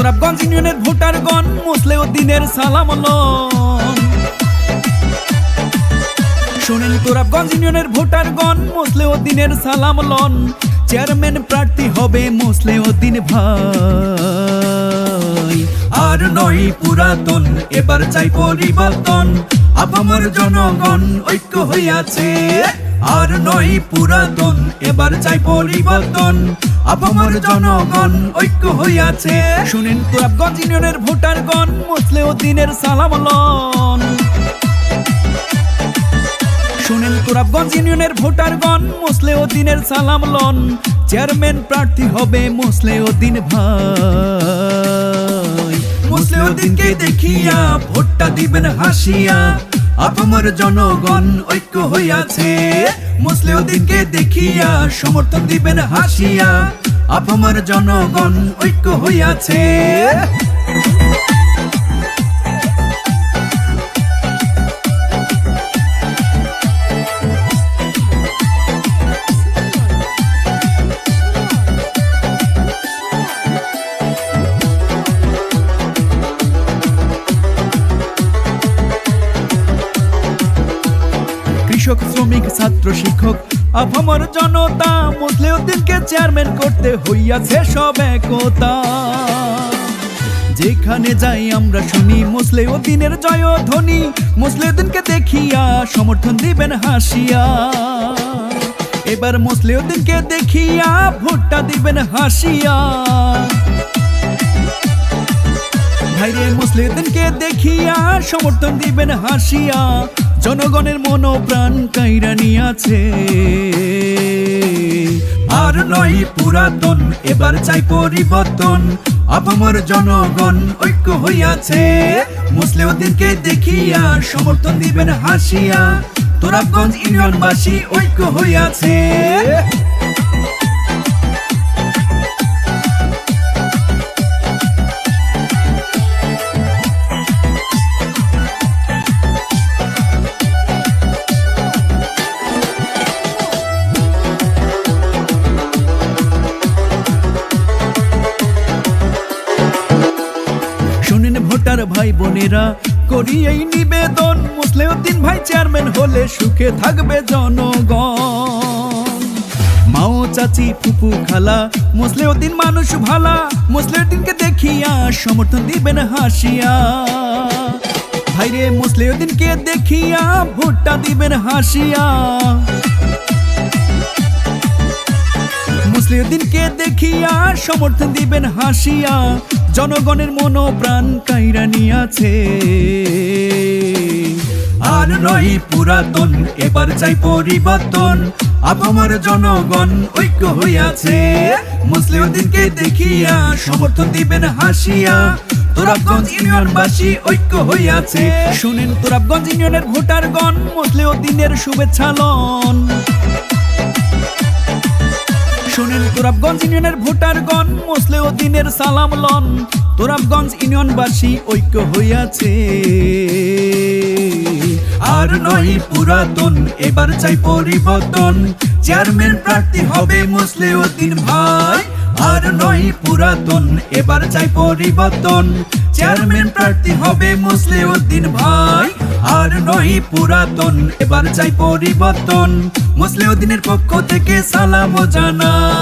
তোরাবগঞ্জ ইউনিয়নের ভোটারগণ মুসলিউদ্দিনের সালাম লন। শোনেন তোরাবগঞ্জ ইউনিয়নের ভোটারগণ মুসলিউদ্দিনের সালাম লন। চেয়ারম্যান প্রার্থী হবে মুসলিউদ্দিন ভাই। আর নয় পুরাতন, এবার চাই পরিবর্তন। আপামর জনগণ ঐক্য হইয়াছে। আর নয় পুরাতন, এবার চাই পরিবর্তন। আপামর জনগণ ঐক্য হইয়াছে। শুনেন তোরাবগঞ্জ ইউনিয়নের ভোটারগণ মুসলিউদ্দিনের সালাম লন। শুনেন তোরাবগঞ্জ ইউনিয়নের ভোটারগণ মুসলিউদ্দিনের সালাম লন। চেয়ারম্যান প্রার্থী হবে মুসলিউদ্দিন ভাই। মুসলিউদ্দিনকে দেখিয়া ভোটটা দিবেন হাসিয়া। আপামর জনগণ ঐক্য হইয়াছে। মুসলিউদ্দিনকে দেখিয়া সমর্থন দিবেন হাসিয়া। আপামর জনগণ ঐক্য হইয়াছে। কৃষক, শ্রমিক, ছাত্র, শিক্ষক, আপামর জনতা মুসলিউদ্দিনকে চেয়ারম্যান করতে হইয়াছে সব একতা। যেখানে যাই আমরা শুনি মুসলিউদ্দিনের জয়ধ্বনি। মুসলিউদ্দিনকে দেখিয়া সমর্থন দিবেন হাসিয়া। এবার মুসলিউদ্দিনকে দেখিয়া ভোটটা দিবেন হাসিয়া। ভাইরে মুসলিউদ্দিনকে দেখিয়া সমর্থন দিবেন হাসিয়া। জনগণের মনোপ্রাণ কাইরা নিয়াছে। আর নয় পুরাতন, এবার চাই পরিবর্তন। আপামর জনগণ ঐক্য হইয়াছে। মুসলিউদ্দিনকে দেখিয়া সমর্থন দিবেন হাসিয়া। তোরাবগঞ্জ ইউনিয়নবাসী ঐক্য হইয়াছে। ভোটার ভাই বোনেরা করি এই নিবেদন। মুসলিউদ্দিন ভাই চেয়ারম্যান হলে সুখে থাকবে জনগণ। মাও, চাচি, ফুপু, খালা, মুসলিউদ্দিন মানুষ ভালা। মুসলিউদ্দিনকে দেখিয়া সমর্থন দিবেন হাসিয়া। ভাইরে মুসলিউদ্দিনকে দেখিয়া ভোটটা দিবেন হাসিয়া। মুসলিউদ্দিনকে দেখিয়া সমর্থন দিবেন হাসিয়া। জনগণের মনোপ্রাণ কাইরা নিয়াছে। আর নয় পুরাতন, এবার চাই পরিবর্তন। আপামর জনগণ ঐক্য হইয়াছে। মুসলিউদ্দিনকে দেখিয়া সমর্থন দিবেন হাসিয়া। তোরাবগঞ্জ ইউনিয়নবাসী ঐক্য হইয়াছে। শুনেন তোরাবগঞ্জ ইউনিয়নের ভোটারগণ মুসলিউদ্দিনের শুভেচ্ছা লন। শুনেন তোরাবগঞ্জ ইউনিয়নের ভোটারগণ মুসলিউদ্দিনের সালাম লন। তোরাবগঞ্জ ইউনিয়নবাসী ঐক্য হইয়াছে। আর নয় পুরাতন, এবার চাই পরিবর্তন। চেয়ারম্যান প্রার্থী হবে মুসলিউদ্দিন ভাই। আর নয় পুরাতন, এবার চাই পরিবর্তন। চেয়ারম্যান প্রার্থী হবে মুসলিউদ্দিন ভাই। আর নয় পুরাতন, এবার চাই পরিবর্তন। মুসলিউদ্দিনের পক্ষ থেকে সালাম জানাই।